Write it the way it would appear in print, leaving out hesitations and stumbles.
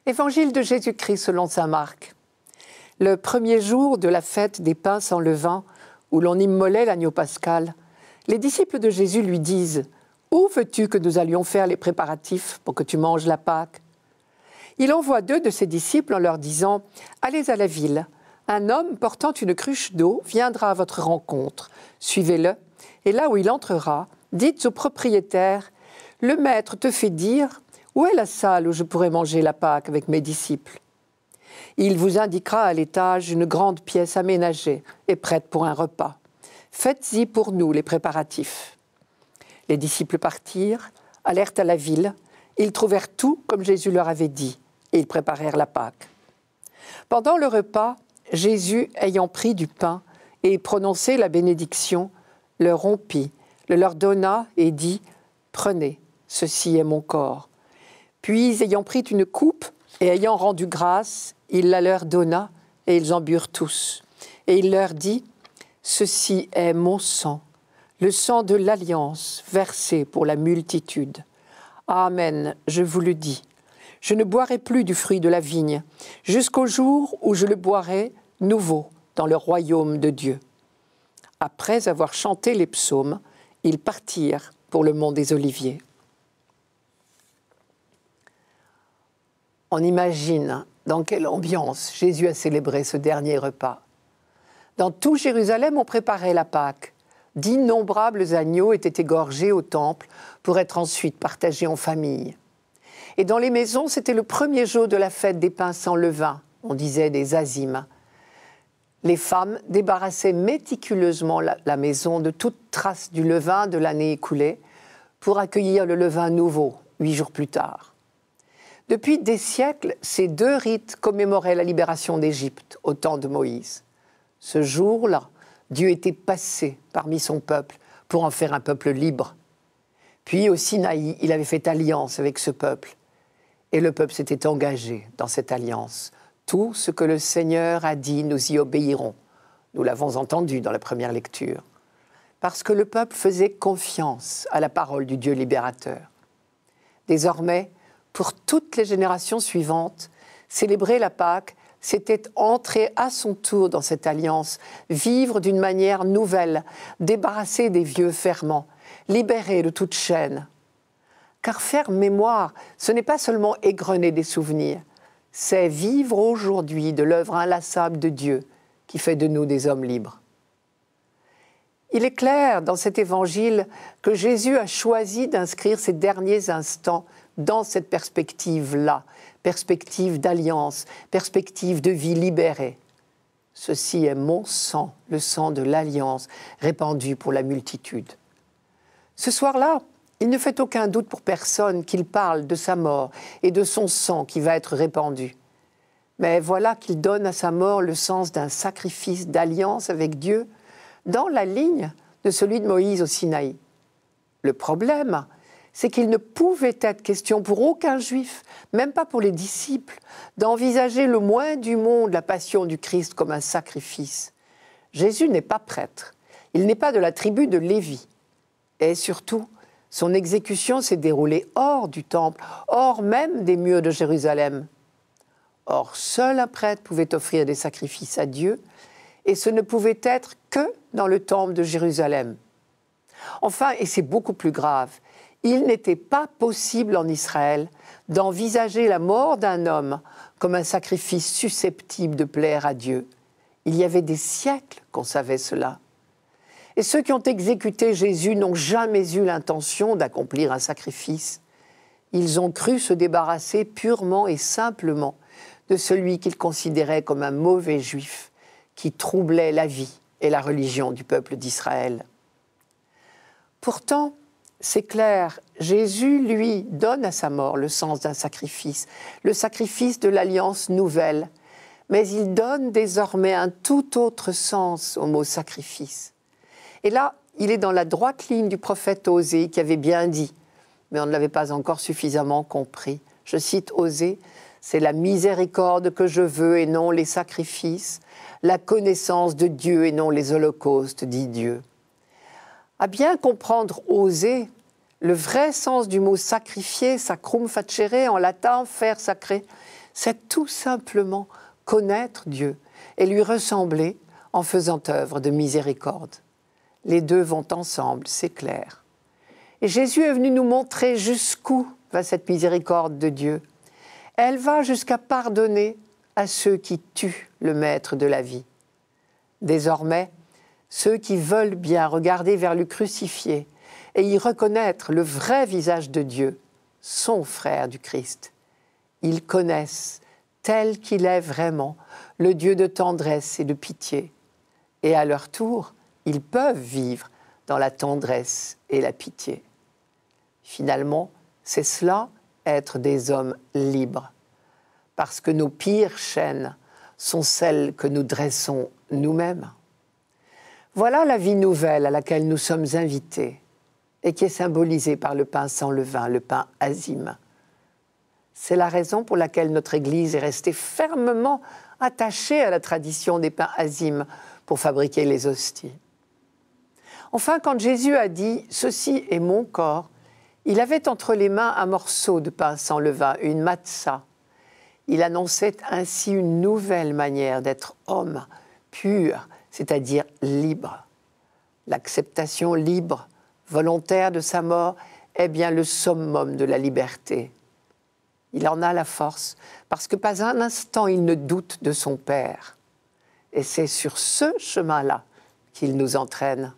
Évangile de Jésus-Christ selon saint Marc. Le premier jour de la fête des pains sans levain, où l'on immolait l'agneau pascal, les disciples de Jésus lui disent « Où veux-tu que nous allions faire les préparatifs pour que tu manges la Pâque ?» Il envoie 2 de ses disciples en leur disant « Allez à la ville, un homme portant une cruche d'eau viendra à votre rencontre, suivez-le, et là où il entrera, dites au propriétaire « Le maître te fait dire « Où est la salle où je pourrais manger la Pâque avec mes disciples ?» Il vous indiquera à l'étage une grande pièce aménagée et prête pour un repas. Faites-y pour nous les préparatifs. Les disciples partirent, allèrent à la ville. Ils trouvèrent tout comme Jésus leur avait dit et ils préparèrent la Pâque. Pendant le repas, Jésus, ayant pris du pain et prononcé la bénédiction, le rompit, le leur donna et dit « Prenez, ceci est mon corps. » Puis, ayant pris une coupe et ayant rendu grâce, il la leur donna et ils en burent tous. Et il leur dit « Ceci est mon sang, le sang de l'alliance versé pour la multitude. Amen, je vous le dis, je ne boirai plus du fruit de la vigne, jusqu'au jour où je le boirai nouveau dans le royaume de Dieu. » Après avoir chanté les psaumes, ils partirent pour le mont des Oliviers. On imagine dans quelle ambiance Jésus a célébré ce dernier repas. Dans tout Jérusalem, on préparait la Pâque. D'innombrables agneaux étaient égorgés au temple pour être ensuite partagés en famille. Et dans les maisons, c'était le premier jour de la fête des pains sans levain, on disait des azimes. Les femmes débarrassaient méticuleusement la maison de toute trace du levain de l'année écoulée pour accueillir le levain nouveau 8 jours plus tard. Depuis des siècles, ces 2 rites commémoraient la libération d'Égypte au temps de Moïse. Ce jour-là, Dieu était passé parmi son peuple pour en faire un peuple libre. Puis au Sinaï, il avait fait alliance avec ce peuple. Et le peuple s'était engagé dans cette alliance. Tout ce que le Seigneur a dit, nous y obéirons. Nous l'avons entendu dans la première lecture. Parce que le peuple faisait confiance à la parole du Dieu libérateur. Désormais, pour toutes les générations suivantes, célébrer la Pâque, c'était entrer à son tour dans cette alliance, vivre d'une manière nouvelle, débarrasser des vieux ferments, libérer de toute chaîne. Car faire mémoire, ce n'est pas seulement égrener des souvenirs, c'est vivre aujourd'hui de l'œuvre inlassable de Dieu qui fait de nous des hommes libres. Il est clair dans cet évangile que Jésus a choisi d'inscrire ses derniers instants dans cette perspective-là, perspective d'alliance, perspective de vie libérée. Ceci est mon sang, le sang de l'alliance, répandu pour la multitude. Ce soir-là, il ne fait aucun doute pour personne qu'il parle de sa mort et de son sang qui va être répandu. Mais voilà qu'il donne à sa mort le sens d'un sacrifice d'alliance avec Dieu dans la ligne de celui de Moïse au Sinaï. Le problème, c'est qu'il ne pouvait être question pour aucun juif, même pas pour les disciples, d'envisager le moins du monde la passion du Christ comme un sacrifice. Jésus n'est pas prêtre, il n'est pas de la tribu de Lévi. Et surtout, son exécution s'est déroulée hors du temple, hors même des murs de Jérusalem. Or, seul un prêtre pouvait offrir des sacrifices à Dieu, et ce ne pouvait être que dans le temple de Jérusalem. Enfin, et c'est beaucoup plus grave, il n'était pas possible en Israël d'envisager la mort d'un homme comme un sacrifice susceptible de plaire à Dieu. Il y avait des siècles qu'on savait cela. Et ceux qui ont exécuté Jésus n'ont jamais eu l'intention d'accomplir un sacrifice. Ils ont cru se débarrasser purement et simplement de celui qu'ils considéraient comme un mauvais juif qui troublait la vie et la religion du peuple d'Israël. Pourtant, c'est clair, Jésus, lui, donne à sa mort le sens d'un sacrifice, le sacrifice de l'alliance nouvelle, mais il donne désormais un tout autre sens au mot sacrifice. Et là, il est dans la droite ligne du prophète Osée qui avait bien dit, mais on ne l'avait pas encore suffisamment compris. Je cite Osée, « C'est la miséricorde que je veux et non les sacrifices, la connaissance de Dieu et non les holocaustes, dit Dieu. » À bien comprendre Osée, le vrai sens du mot sacrifier, sacrum facere en latin, faire sacré, c'est tout simplement connaître Dieu et lui ressembler en faisant œuvre de miséricorde. Les deux vont ensemble, c'est clair. Et Jésus est venu nous montrer jusqu'où va cette miséricorde de Dieu. Elle va jusqu'à pardonner à ceux qui tuent le maître de la vie. Désormais, ceux qui veulent bien regarder vers le crucifié et y reconnaître le vrai visage de Dieu, sont frères du Christ. Ils connaissent tel qu'il est vraiment le Dieu de tendresse et de pitié. Et à leur tour, ils peuvent vivre dans la tendresse et la pitié. Finalement, c'est cela, être des hommes libres. Parce que nos pires chaînes sont celles que nous dressons nous-mêmes. Voilà la vie nouvelle à laquelle nous sommes invités et qui est symbolisée par le pain sans levain, le pain azime. C'est la raison pour laquelle notre Église est restée fermement attachée à la tradition des pains azimes pour fabriquer les hosties. Enfin, quand Jésus a dit « Ceci est mon corps », il avait entre les mains un morceau de pain sans levain, une matzah. Il annonçait ainsi une nouvelle manière d'être homme, pur, c'est-à-dire libre. L'acceptation libre, volontaire de sa mort, est bien le summum de la liberté. Il en a la force, parce que pas un instant il ne doute de son Père. Et c'est sur ce chemin-là qu'il nous entraîne.